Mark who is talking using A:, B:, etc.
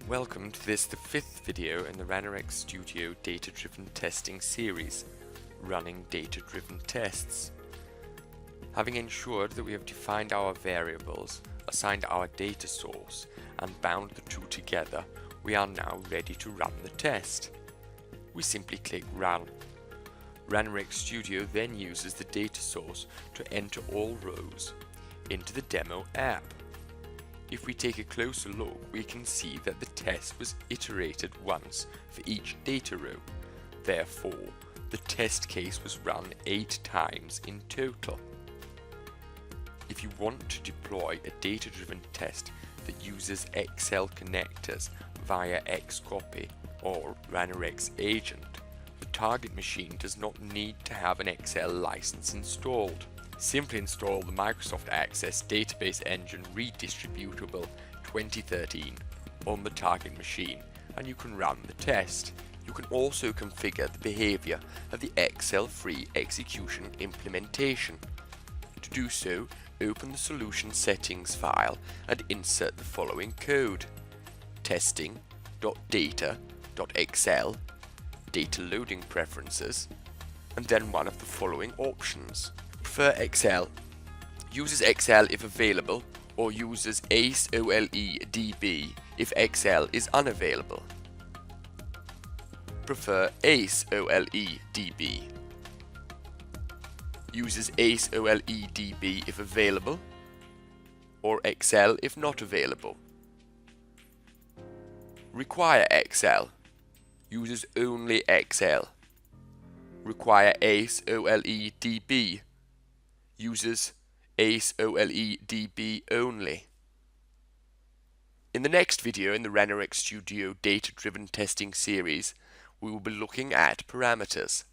A: Welcome to the fifth video in the Ranorex Studio Data-Driven Testing series, running data-driven tests. Having ensured that we have defined our variables, assigned our data source, and bound the two together, we are now ready to run the test. We simply click Run. Ranorex Studio then uses the data source to enter all rows into the demo app. If we take a closer look, we can see that the test was iterated once for each data row. Therefore, the test case was run 8 times in total. If you want to deploy a data-driven test that uses Excel connectors via Xcopy or Ranorex Agent, the target machine does not need to have an Excel license installed. Simply install the Microsoft Access Database Engine Redistributable 2013 on the target machine and you can run the test. You can also configure the behavior of the Excel-free execution implementation. To do so, open the solution settings file and insert the following code: testing.data.excel, data loading preferences, and then one of the following options. Prefer Excel, uses Excel if available, or uses ACE-OLE-DB if Excel is unavailable. Prefer ACE-OLE-DB. Uses ACE-OLE-DB if available, or Excel if not available. Require Excel, uses only Excel. Require ACE-OLE-DB, uses ACE-OLE-DB only. In the next video in the Ranorex Studio Data-Driven Testing series, we will be looking at parameters.